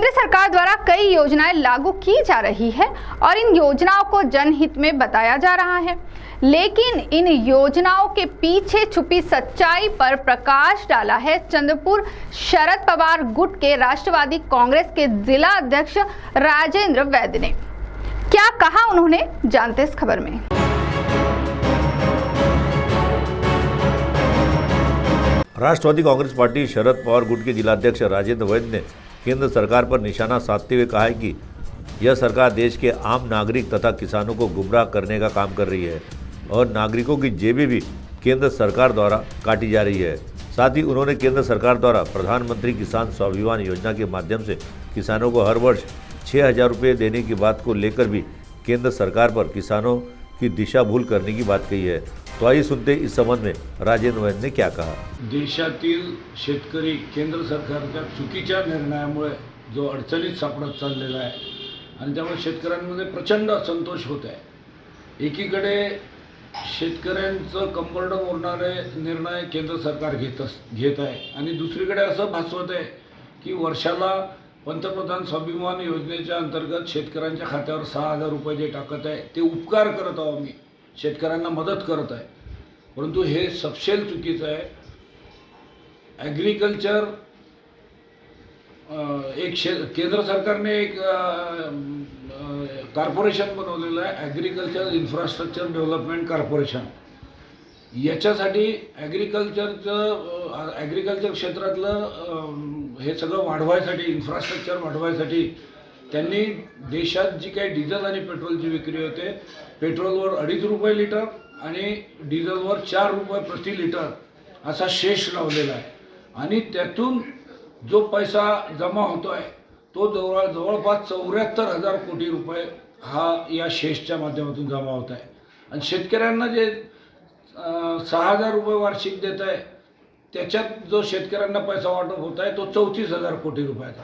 केंद्र सरकार द्वारा कई योजनाएं लागू की जा रही है और इन योजनाओं को जनहित में बताया जा रहा है, लेकिन इन योजनाओं के पीछे छुपी सच्चाई पर प्रकाश डाला है चंद्रपुर शरद पवार गुट के राष्ट्रवादी कांग्रेस के जिला अध्यक्ष राजेंद्र वैद्य ने। क्या कहा उन्होंने, जानते इस खबर में। राष्ट्रवादी कांग्रेस पार्टी शरद पवार गुट के जिलाध्यक्ष राजेंद्र वैद्य ने केंद्र सरकार पर निशाना साधते हुए कहा है कि यह सरकार देश के आम नागरिक तथा किसानों को गुमराह करने का काम कर रही है और नागरिकों की जेबें भी केंद्र सरकार द्वारा काटी जा रही है। साथ ही उन्होंने केंद्र सरकार द्वारा प्रधानमंत्री किसान स्वाभिमान योजना के माध्यम से किसानों को हर वर्ष 6,000 रुपये देने की बात को लेकर भी केंद्र सरकार पर किसानों की दिशा भूल करने की बात कही है। तो आइए सुनते इस संबंध में राजेंद्र वैद्य ने क्या कहा। देशातील शेतकरी केंद्र सरकारच्या चुकीच्या निर्णयामुळे जो अडचणीत सापडत चाललेला आहे आणि त्यामुळे शेतकऱ्यांमध्ये प्रचंड असंतोष होत आहे। एकीकडे शेतकऱ्यांचं कंबरड मोडणारे निर्णय केंद्र सरकार घेत आहे आणि दुसरीकडे असं भासवत आहे की वर्षाला पंतप्रधान स्वाभिमान योजनेच्या अंतर्गत शेतकऱ्यांच्या खात्यावर 6,000 रुपये जे टाकत आहे ते उपकार करत आहोत, आम्ही शेतकऱ्यांना मदत करत आहे, परंतु हे सपशेल चुकीचं आहे। ॲग्रिकल्चर केंद्र सरकारने एक कॉर्पोरेशन बनवलेलं आहे, ॲग्रिकल्चर इन्फ्रास्ट्रक्चर डेव्हलपमेंट कॉर्पोरेशन। याच्यासाठी ॲग्रिकल्चर क्षेत्रातलं हे सगळं वाढवायसाठी, इन्फ्रास्ट्रक्चर वाढवायसाठी त्यांनी देशात जी काही डिझेल आणि पेट्रोलची विक्री होते, पेट्रोलवर 2.5 रुपये लिटर आणि डिझेलवर 4 रुपये प्रति लिटर असा शेष लावलेला आहे आणि त्यातून जो पैसा जमा होतो आहे तो जवळपास 74,000 कोटी रुपये हा या शेषच्या माध्यमातून जमा होत आहे आणि शेतकऱ्यांना जे 6,000 रुपये वार्षिक देत आहे त्याच्यात जो शेतकऱ्यांना पैसा वाटप होत आहे तो 34,000 कोटी रुपयाचा।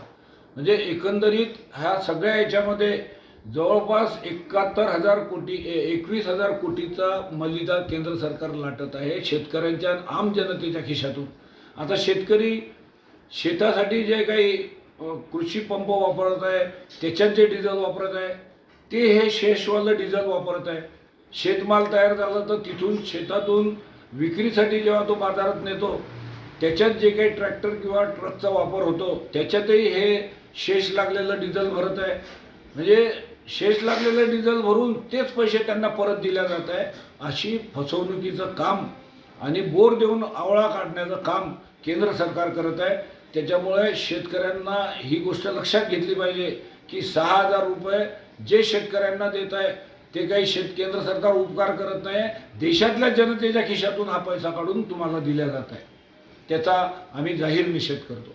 म्हणजे एकंदरीत ह्या सगळ्या याच्यामध्ये जवळपास 71,000 कोटी 21,000 कोटीचा मलिदा केंद्र सरकार लाटत आहे शेतकऱ्यांच्या आम जनतेच्या खिशातून। आता शेतकरी शेतासाठी जे काही कृषी पंप वापरत आहे त्याच्यात जे डिझेल वापरत आहे ते हे शेषवालं डिझेल वापरत आहे। शेतमाल तयार झाला तर तिथून शेतातून विक्रीसाठी जेव्हा तो बाजारात नेतो त्याच्यात जे काही ट्रॅक्टर किंवा ट्रकचा वापर होतो त्याच्यातही हे शेष लागलेलं डिझेल भरत आहे। म्हणजे शेष लागलेलं डिझेल भरून तेच पैसे त्यांना परत दिले जात आहे। अशी फसवणुकीचं काम आणि बोर देऊन आवळा काढण्याचं काम केंद्र सरकार करत आहे। त्याच्यामुळे शेतकऱ्यांना ही गोष्ट लक्षात घेतली पाहिजे की 6,000 रुपये जे शेतकऱ्यांना देत आहे ते काही केंद्र सरकार उपकार करत नाही, देशातल्या जनतेच्या खिशातून हा पैसा काढून तुम्हाला दिला जात आहे, त्याचा आम्ही जाहीर निषेध करतो।